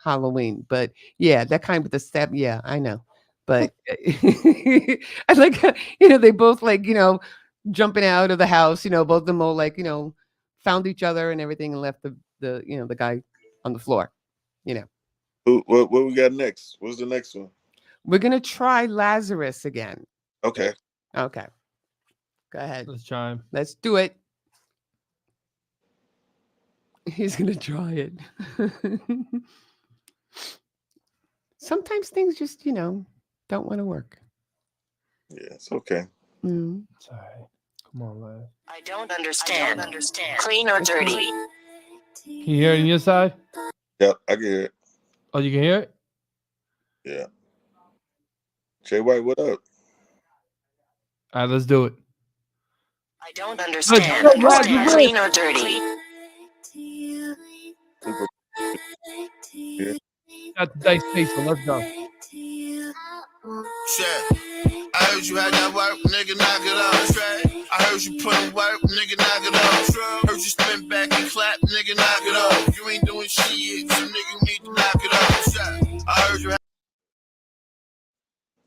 Halloween. But yeah, that kind with the step, yeah, I know. But I like, you know, they both like, you know, jumping out of the house, you know, both of them all like, you know, found each other and everything and left the you know, the guy on the floor, you know. What we got next? What's the next one? We're gonna try Lazarus again. Okay. Okay. Go ahead. Let's try him. Let's do it. He's gonna try it. Sometimes things just, you know, don't want to work. Yeah, it's okay. Mm. It's all right. Come on, lad. I don't understand. Clean or dirty? Can you hear it on your side? Yeah, I can hear it. Oh, you can hear it? Yeah. Jay White, what up? All right, let's do it. I don't understand. Clean or dirty? Super. Yeah. Got the dice face, so let's go. Shit. I heard you had that work, nigga, knock it off. Straight. I heard you put in work, nigga, knock it off. Heard you spin back and clap, nigga, knock it off. You ain't doing shit, so nigga, you need to knock it off. Shit. I heard you had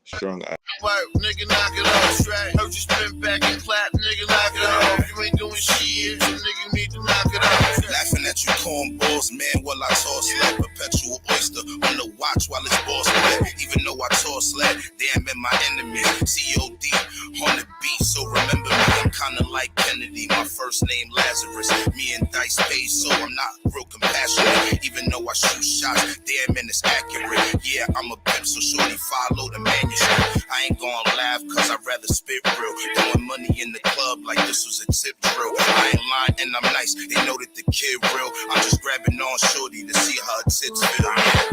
Strong eye. work, nigga, knock it off. Straight. Heard you spin back and clap, nigga, knock it off. You ain't doing shit, so nigga, you need to knock it off. Laughing at you cornballs, man, while I toss like perpetual oyster on the watch while it's boss play. Even though I toss sled, damn it, my enemy. COD on the beat, so remember me. I'm kinda like Kennedy, my first name Lazarus. Me and Dice Pay, so I'm not real compassionate. Even though I shoot shots, damn it, it's accurate. Yeah, I'm a pimp, so shorty follow the manuscript. I ain't gonna laugh, cause I'd rather spit real. Throwing money in the club like this was a tip drill. I ain't lying and I'm nice, they know that the kid real. I'm just grabbing on shorty to see how her tits feel, yeah.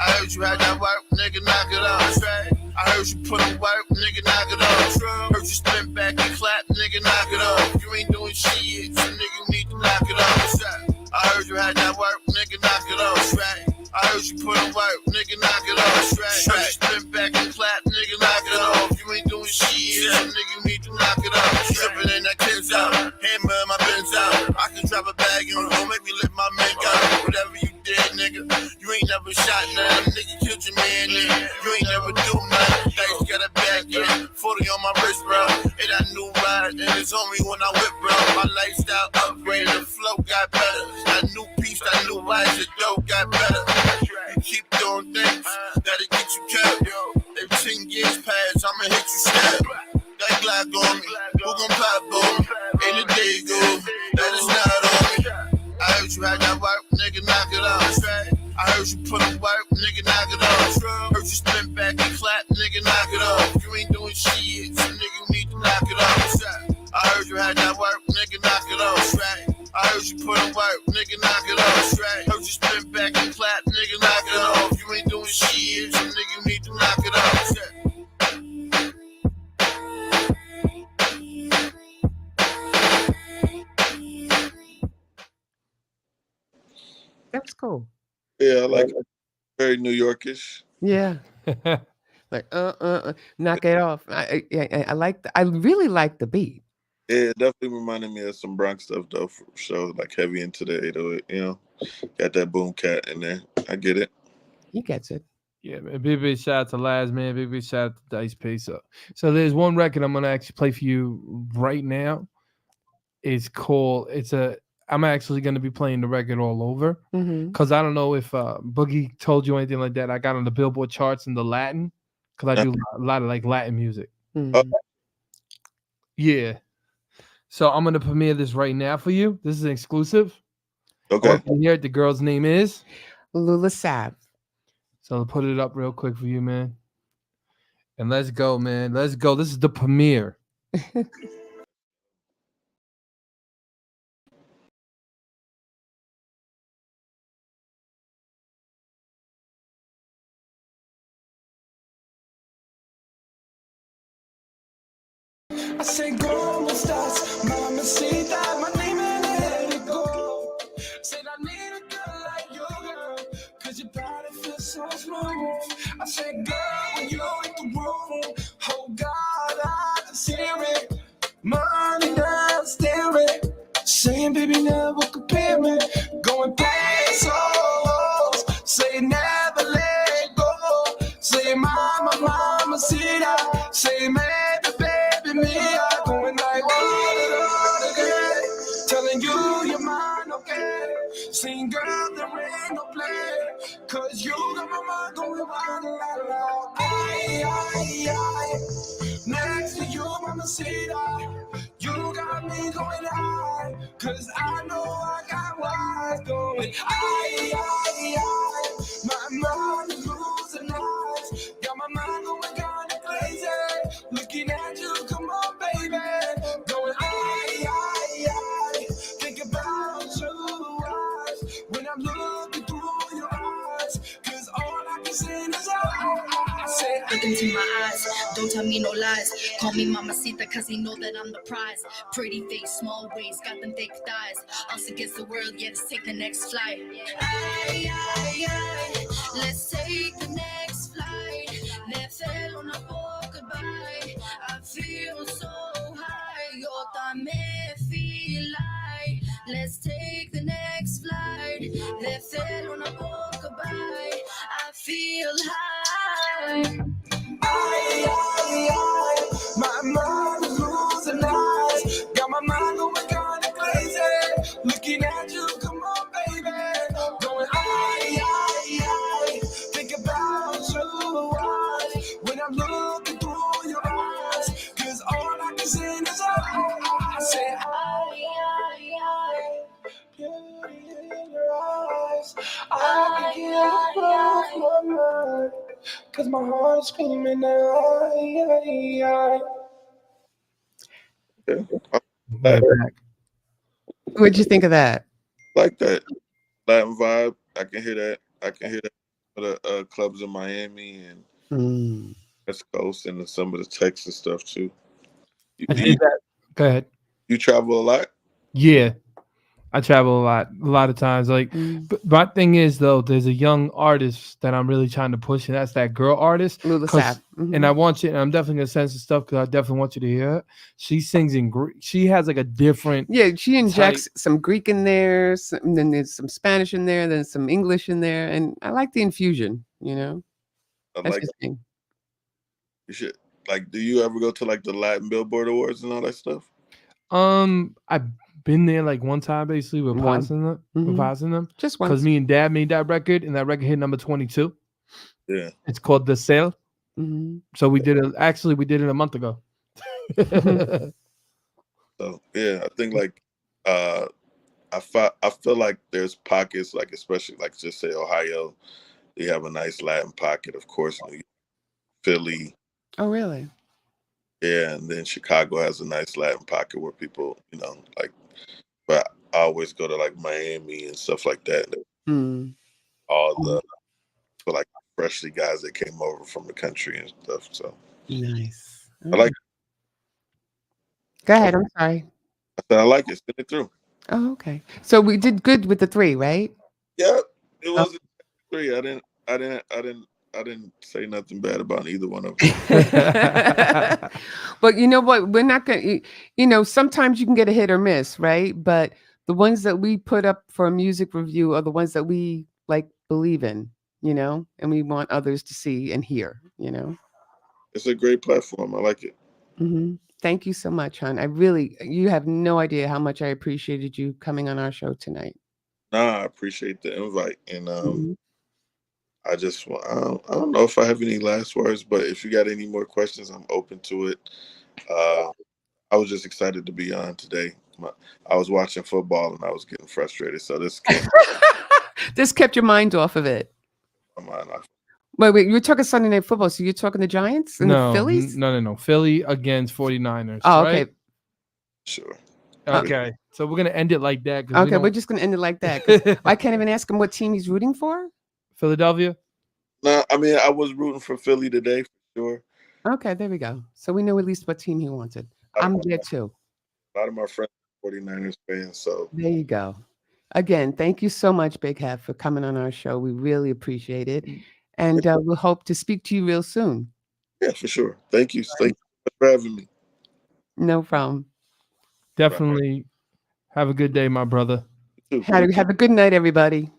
I heard you had that work, nigga, knock it off. Straight. I heard you put in work, nigga, knock it off. Heard you spin back and clap, nigga, knock it off. You ain't doing shit, so nigga, you need to knock it off. Straight. I heard you had that work, nigga, knock it off. Straight. I heard you put in work, nigga, knock it off. Straight. Heard you spin back and clap, nigga, knock it off. You ain't doing shit, so nigga, you need to knock it off. Tripping in that kid's out, hammer in my Benz out. I can drop a bag and don't make me let my man go. Whatever you did, nigga, you ain't never shot nothing. Nigga killed your man, nigga. You ain't never do nothing. Dice got a bag, yeah. 40 on my wrist, bro. It a new ride, and it's on me when I whip, bro. My lifestyle upgraded, the flow got better. That new piece, that new life, the dope got better. You keep doing things that'll get you kept. If 10 years pass, I'ma hit you step. That Glock on me, who gon' pop on me? In the day go, that is not on me. I heard you had that work, nigga, knock it off. I heard you put in work, nigga, knock it off. Heard you spin back and clap, nigga, knock it off. You ain't doing shit, so nigga, you need to knock it off. I heard you had that work, nigga, knock it off. I heard you put in work, nigga, knock it off. Heard you spin back and clap, nigga, knock it off. You ain't doing shit, so nigga, you need to knock it off. That's cool. Yeah, I like it. Very New Yorkish. Yeah. Like knock it off. I like. I really like the beat. Yeah, it definitely reminded me of some Bronx stuff though, for sure. Like heavy into the 808, you know. Got that boom cat in there. I get it. He gets it. Yeah, man. Big shout out to Laz, man. Big shout out to Dice Peso. So there's one record I'm gonna actually play for you right now. I'm actually going to be playing the record all over because I don't know if Boogie told you anything like that. I got on the Billboard charts in the Latin because I do a lot of like Latin music. Yeah. So I'm going to premiere this right now for you. This is an exclusive. Okay. You hear it. The girl's name is Lula Sav. So I'll put it up real quick for you, man. And let's go, man. Let's go. This is the premiere. I say go, stars, mama, see that my name and let it go. Said I need a girl like you, girl, cause your body feels so smooth. I say, girl, when you in the room, oh God, I can see it. Money down, staring, saying, baby, never compare me. Going past souls, say never let go. Say, mama, see that. Say, maybe, me, I'm going like water again. Telling you you're mine, okay. Saying, girl, there ain't no play. Cause you got my mind going wild, la. I. Next to you, mama, see that. You got me going high. Cause I know I got what's going. I. My mind is losing eyes. Got my mind going kinda crazy. Looking at you, come on, baby. Going, I. Think about your eyes when I'm looking through your eyes. Cause Look into my eyes, don't tell me no lies. Call me mamacita, cause they know that I'm the prize. Pretty face, small waist, got them thick thighs. Us against the world, yeah, let's take the next flight. Ay, ay, ay, let's take the next flight. De hacer una goodbye. I feel so high, yo también feel like. Let's take the next flight. De hacer una goodbye. I feel high. Ay, ay, ay, my mind is losing eyes. Got my mind going kinda crazy. Looking at you, come on, baby. Going ay, ay, ay. Think about your eyes when I'm looking through your eyes. Cause all I can see is I say ay, ay, ay. Beauty in your eyes. I can get it off my mind. Cause my heart's screaming Back. What'd you think of that? Like that Latin vibe. I can hear that. For the clubs in Miami and West Coast and some of the Texas stuff too. Go ahead. You travel a lot? Yeah. I travel a lot of times. Like, but my thing is though, there's a young artist that I'm really trying to push, and that's that girl artist. And I want you, and I'm definitely gonna send some stuff because I definitely want you to hear her. She sings in Greek. She has like a different. Yeah, she injects some Greek in there, and then there's some Spanish in there, then some English in there, and I like the infusion. You know, that's like his thing. You should do you ever go to like the Latin Billboard Awards and all that stuff? I've been there like one time basically with passing them. Just once. Because me and Dad made that record, and that record hit number 22. Yeah. It's called The Sale. So we did it. Actually, we did it a month ago. So yeah, I think like I feel like there's pockets, like especially like just say Ohio, they have a nice Latin pocket, of course. New York, Philly. Oh really? Yeah, and then Chicago has a nice Latin pocket where people, like. But I always go to like Miami and stuff like that. All the like freshly guys that came over from the country and stuff. So nice. I like it. Go ahead. I'm sorry. I said I like it. Send it through. Oh, okay. So we did good with the 3, right? Yeah, it was 3. I didn't say nothing bad about either one of them. But you know what? We're not going to, sometimes you can get a hit or miss, right? But the ones that we put up for a music review are the ones that we like believe in, and we want others to see and hear, It's a great platform. I like it. Thank you so much, hon. You have no idea how much I appreciated you coming on our show tonight. Nah, I appreciate the invite. And I just want, I don't know if I have any last words, but if you got any more questions, I'm open to it. I was just excited to be on today. I was watching football and I was getting frustrated. So this kept your mind off of it. My mind off. Wait, you were talking Sunday Night Football. So you're talking the Giants and the Phillies? No. Philly against 49ers. Oh, okay. Right? Sure. Okay. So we're going to end it like that. Okay, we're just going to end it like that. I can't even ask him what team he's rooting for? Philadelphia? No, I mean, I was rooting for Philly today for sure. Okay, there we go. So we know at least what team he wanted. I'm there too. A lot of my friends are 49ers fans, so. There you go. Again, thank you so much, Big Heff, for coming on our show. We really appreciate it. And we'll hope to speak to you real soon. Yeah, for sure. Thank you. Thank you for having me. No problem. Definitely. Have a good day, my brother. Have a good night, everybody.